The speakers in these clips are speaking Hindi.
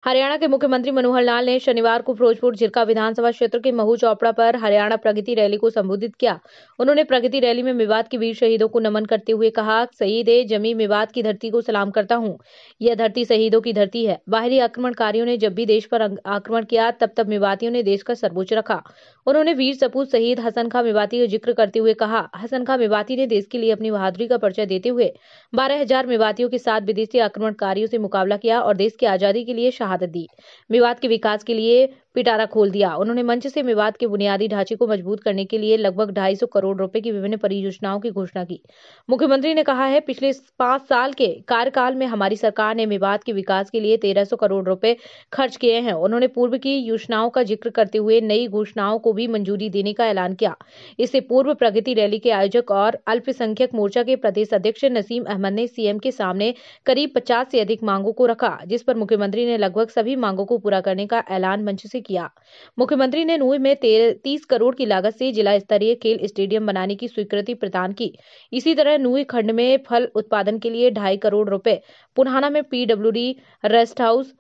हरियाणा के मुख्यमंत्री मनोहर लाल ने शनिवार को फिरोजपुर झिरका विधानसभा क्षेत्र के महू चौपड़ा पर हरियाणा प्रगति रैली को संबोधित किया। उन्होंने प्रगति रैली में मेवात के वीर शहीदों को नमन करते हुए कहा, शहीद जमी मेवात की धरती को सलाम करता हूं। यह धरती शहीदों की धरती है। बाहरी आक्रमणकारियों ने जब भी देश पर आक्रमण किया तब मेवातियों ने देश का सर्वोच्च रखा। उन्होंने वीर सपूत शहीद हसन खां मेवाती का जिक्र करते हुए कहा, हसन खां मेवाती ने देश के लिए अपनी बहादुरी का परिचय देते हुए 12,000 मेवातियों के साथ विदेशी आक्रमणकारियों से मुकाबला किया और देश की आजादी के लिए शहादत दी। मेवात के विकास के लिए पिटारा खोल दिया। उन्होंने मंच से मेवात के बुनियादी ढांचे को मजबूत करने के लिए लगभग 250 करोड़ रुपए की विभिन्न परियोजनाओं की घोषणा की। मुख्यमंत्री ने कहा है, पिछले 5 साल के कार्यकाल में हमारी सरकार ने मेवात के विकास के लिए 1300 करोड़ रुपए खर्च किए हैं। उन्होंने पूर्व की योजनाओं का जिक्र करते हुए नई घोषणाओं को भी मंजूरी देने का ऐलान किया। इससे पूर्व प्रगति रैली के आयोजक और अल्पसंख्यक मोर्चा के प्रदेश अध्यक्ष नसीम अहमद ने सीएम के सामने करीब 50 से अधिक मांगों को रखा, जिस पर मुख्यमंत्री ने लगभग सभी मांगों को पूरा करने का ऐलान मंच से किया। मुख्यमंत्री ने नूंह में 30 करोड़ की लागत से जिला स्तरीय खेल स्टेडियम बनाने की स्वीकृति प्रदान की। इसी तरह नूंह खंड में फल उत्पादन के लिए 2.5 करोड़ रुपए, पुन्हाना में PWD rest house,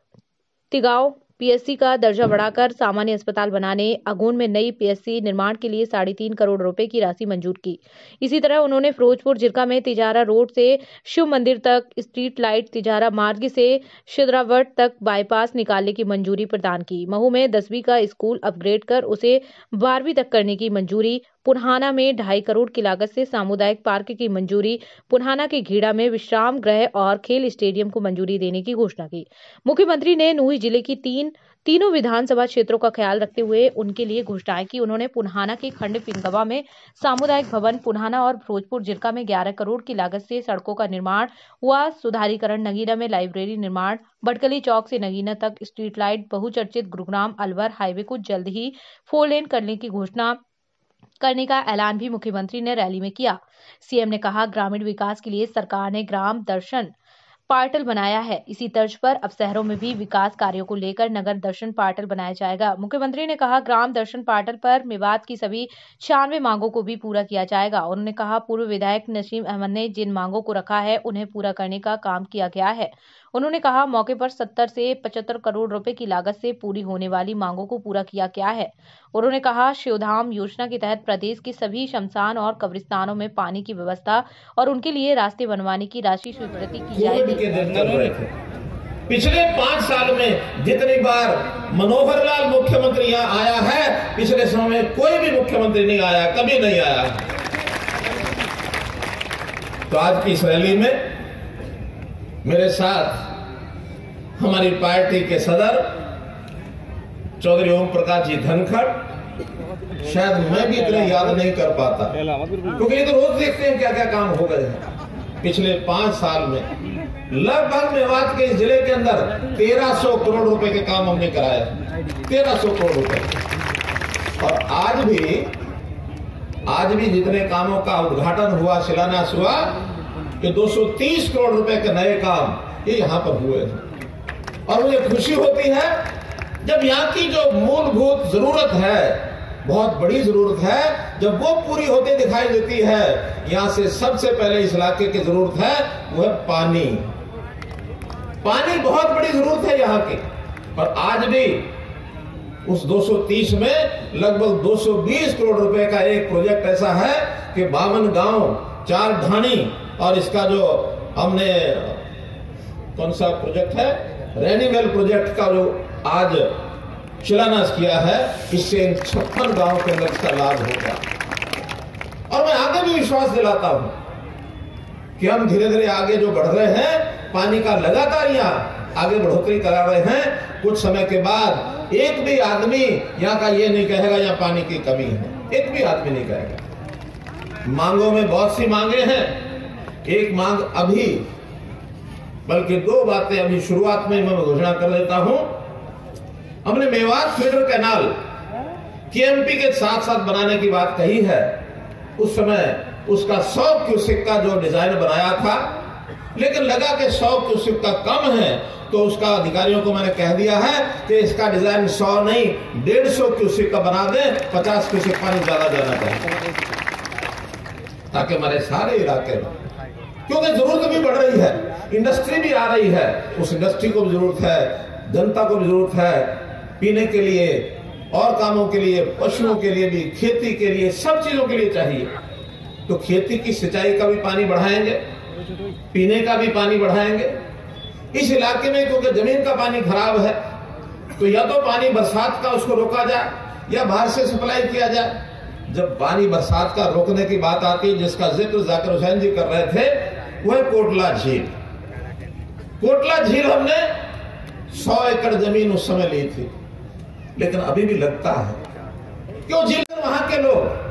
Tigaon PSC का दर्जा बढ़ाकर सामान्य अस्पताल बनाने, अगून में नई पीएससी निर्माण के लिए 3.5 करोड़ रुपए की राशि मंजूर की। इसी तरह उन्होंने फिरोजपुर झिरका में तिजारा रोड से शिव मंदिर तक स्ट्रीट लाइट, तिजारा मार्ग से शिद्रावट तक बाईपास निकालने की मंजूरी प्रदान की। महू में 10वीं का स्कूल अपग्रेड कर उसे 12वीं तक करने की मंजूरी। पुन्हाना में 2.5 करोड़ की लागत से सामुदायिक पार्क की मंजूरी। पुन्हाना के घेड़ा में विश्राम गृह और खेल स्टेडियम को मंजूरी देने की घोषणा की। मुख्यमंत्री ने नूंह जिले की तीनों विधानसभा क्षेत्रों का ख्याल रखते हुए उनके लिए घोषणाएं की। उन्होंने पुन्हाना के खंड पिंगवा में सामुदायिक भवन, पुन्हाना और फिरोजपुर झिरका में 11 करोड़ की लागत से सड़कों का निर्माण हुआ, सुधारीकरण, नगीना में लाइब्रेरी निर्माण, बटकली चौक से नगीना तक स्ट्रीट लाइट, बहुचर्चित गुरुग्राम अलवर हाईवे को जल्द ही 4 लेन करने की घोषणा करने का ऐलान भी मुख्यमंत्री ने रैली में किया। सीएम ने कहा, ग्रामीण विकास के लिए सरकार ने ग्राम दर्शन पार्टल बनाया है। इसी तर्ज पर अब शहरों में भी विकास कार्यों को लेकर नगर दर्शन पार्टल बनाया जाएगा। मुख्यमंत्री ने कहा, ग्राम दर्शन पार्टल पर मेवात की सभी 96 मांगों को भी पूरा किया जाएगा। उन्होंने कहा, पूर्व विधायक नसीम अहमद ने जिन मांगों को रखा है उन्हें पूरा करने का काम किया गया है। उन्होंने कहा, मौके पर 70 से 75 करोड़ रुपए की लागत से पूरी होने वाली मांगों को पूरा किया गया है। उन्होंने कहा, शिवधाम योजना के तहत प्रदेश के सभी शमशान और कब्रिस्तानों में पानी की व्यवस्था और उनके लिए रास्ते बनवाने की राशि स्वीकृति की जाएगी। पिछले 5 साल में जितनी बार मनोहर लाल मुख्यमंत्री यहाँ आया है, पिछले समय में कोई भी मुख्यमंत्री नहीं आया, कभी नहीं आया। तो आज की इस रैली में मेरे साथ हमारी पार्टी के सदर चौधरी ओम प्रकाश जी धनखड़, शायद मैं भी इतने याद नहीं कर पाता क्योंकि ये तो रोज देखते हैं क्या क्या काम हो गए हैं। पिछले 5 साल में लगभग मेवात के इस जिले के अंदर 1300 करोड़ रुपए के काम हमने कराए, 1300 करोड़ रुपए। और आज भी जितने कामों का उद्घाटन हुआ, शिलान्यास हुआ, कि 230 करोड़ रुपए के नए काम ये यहाँ पर हुए हैं। और मुझे खुशी होती है जब यहाँ की जो मूलभूत जरूरत है, बहुत बड़ी जरूरत है, जब वो पूरी होती दिखाई देती है। यहाँ से सबसे पहले इस इलाके की जरूरत है वो है पानी। पानी बहुत बड़ी जरूरत है यहाँ की। और आज भी उस 230 में लगभग 220 करोड़ रुपए का एक प्रोजेक्ट ऐसा है कि 52 गांव, 4 ढाणी और इसका जो हमने कौन सा प्रोजेक्ट है, रेनीवेल प्रोजेक्ट का जो आज शिलान्यास किया है, इससे 56 गांव के अंदर इसका लाभ होगा। और मैं आगे भी विश्वास दिलाता हूं कि हम धीरे धीरे आगे जो बढ़ रहे हैं, पानी का लगातार यहाँ आगे बढ़ोतरी करा रहे हैं। कुछ समय के बाद एक भी आदमी यहाँ का ये नहीं कहेगा यहाँ पानी की कमी है, एक भी आदमी नहीं कहेगा। मांगों में बहुत सी मांगे हैं। एक मांग अभी, बल्कि 2 बातें अभी शुरुआत में मैं घोषणा कर देता हूं। हमने मेवात फीडर कैनाल केएमपी के साथ साथ बनाने की बात कही है। उस समय उसका 100 क्यूसेक का जो डिजाइन बनाया था, लेकिन लगा कि 100 क्यूसेक का कम है, तो उसका अधिकारियों को मैंने कह दिया है कि इसका डिजाइन 100 नहीं 150 क्यूसेक का बना दें, 50 क्यूसेक पानी ज्यादा जाना चाहिए, ताकि हमारे सारे इलाके में, क्योंकि जरूरत भी बढ़ रही है, इंडस्ट्री भी आ रही है, उस इंडस्ट्री को भी जरूरत है, जनता को भी जरूरत है पीने के लिए और कामों के लिए, पशुओं के लिए भी, खेती के लिए, सब चीजों के लिए चाहिए। तो खेती की सिंचाई का भी पानी बढ़ाएंगे, पीने का भी पानी बढ़ाएंगे। इस इलाके में क्योंकि जमीन का पानी खराब है तो या तो पानी बरसात का उसको रोका जाए या बाहर से सप्लाई किया जाए। जब पानी बरसात का रोकने की बात आती है, जिसका जिक्र जाकिर हुसैन जी कर रहे थे, वह कोटला झील। कोटला झील हमने 100 एकड़ जमीन उस समय ली थी, लेकिन अभी भी लगता है क्यों झील। वहां के लोग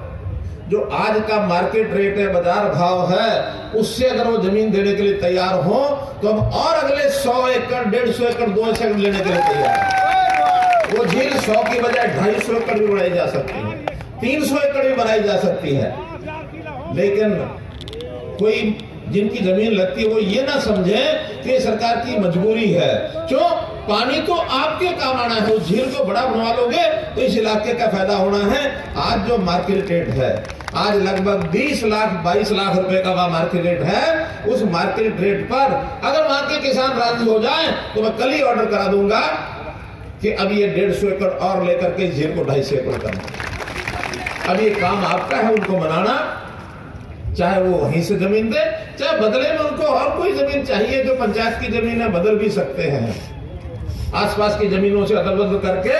जो आज का मार्केट रेट है, बाजार भाव है, उससे अगर वो जमीन देने के लिए तैयार हो तो हम और अगले 100 एकड़, 150 एकड़, 200 एकड़ लेने के लिए तैयार है। वो झील 100 की बजाय 250 एकड़ भी बनाई जा सकती है, 300 एकड़ भी बनाई जा सकती है। लेकिन कोई जिनकी जमीन लगती है वो ये ना समझे कि सरकार की मजबूरी है। क्यों? पानी तो आपके काम आना है। उस झील को बड़ा बनवा लोगे तो इस इलाके का फायदा होना है। आज जो मार्केट रेट है, आज लगभग 20 लाख 22 लाख रुपए का वहां मार्केट रेट है। उस मार्केट रेट पर अगर वहां के किसान राजी हो जाएं तो मैं कल ही ऑर्डर करा दूंगा कि अब ये 150 एकड़ और लेकर के झील को 250 एकड़ करना। अब ये काम आपका है उनको मनाना, चाहे वो वहीं से जमीन दे, चाहे बदले में उनको और कोई जमीन चाहिए जो पंचायत की जमीन है, बदल भी सकते हैं। आसपास की जमीनों से अदल-बदल करके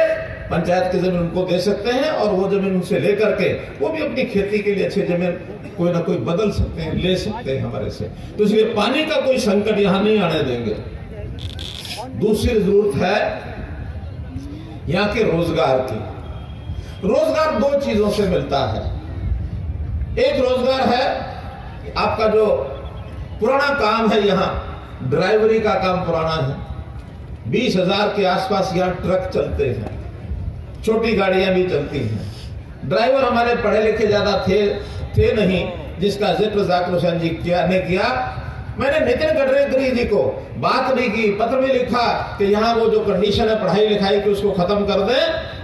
पंचायत की जमीन उनको दे सकते हैं और वो जमीन उनसे लेकर के वो भी अपनी खेती के लिए अच्छी जमीन कोई ना कोई बदल सकते हैं, ले सकते हैं हमारे से। तो इसलिए पानी का कोई संकट यहां नहीं आने देंगे। दूसरी जरूरत है यहां के रोजगार की। रोजगार 2 चीजों से मिलता है। एक रोजगार है आपका जो पुराना काम है, यहां ड्राइवरी का काम पुराना है। 20,000 के आसपास यहां ट्रक चलते हैं, छोटी गाड़ियां भी चलती हैं। ड्राइवर हमारे पढ़े लिखे ज्यादा थे नहीं, जिसका जिक्र जाकिर हुसैन जी ने किया। मैंने नितिन गडकरी जी को बात भी की, पत्र भी लिखा कि यहाँ वो जो कंडीशन है पढ़ाई लिखाई की उसको खत्म कर दें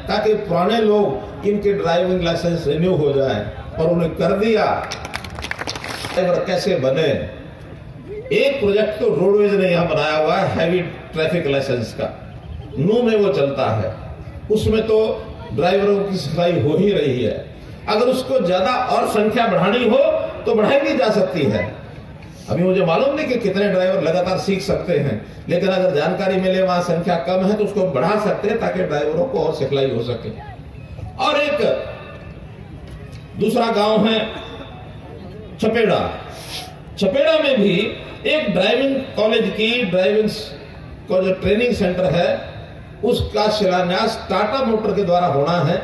ताकि पुराने लोग इनके ड्राइविंग लाइसेंस रिन्यू हो जाए, और उन्हें कर दिया। ड्राइवर कैसे बने? एक प्रोजेक्ट तो रोडवेज ने यहां बनाया हुआ है, हैवी ट्रैफिक लाइसेंस का, नू में वो चलता है। उसमें तो ड्राइवरों की सफाई हो ही रही है। अगर उसको ज्यादा और संख्या बढ़ानी हो तो बढ़ाई भी जा सकती है। अभी मुझे मालूम नहीं कि कितने ड्राइवर लगातार सीख सकते हैं, लेकिन अगर जानकारी मिले वहां संख्या कम है तो उसको बढ़ा सकते हैं ताकि ड्राइवरों को और सिखलाई हो सके। और एक दूसरा गांव है छपेड़ा। छपेड़ा में भी एक ड्राइविंग कॉलेज की ड्राइविंग का जो ट्रेनिंग सेंटर है उसका शिलान्यास टाटा मोटर के द्वारा होना है।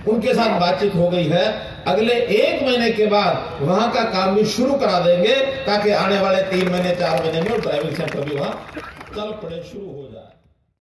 उनके साथ बातचीत हो गई है, अगले 1 महीने के बाद वहां का काम भी शुरू करा देंगे ताकि आने वाले 3 महीने 4 महीने में ड्राइविंग सेंटर भी वहां चल पड़े, शुरू हो जाए।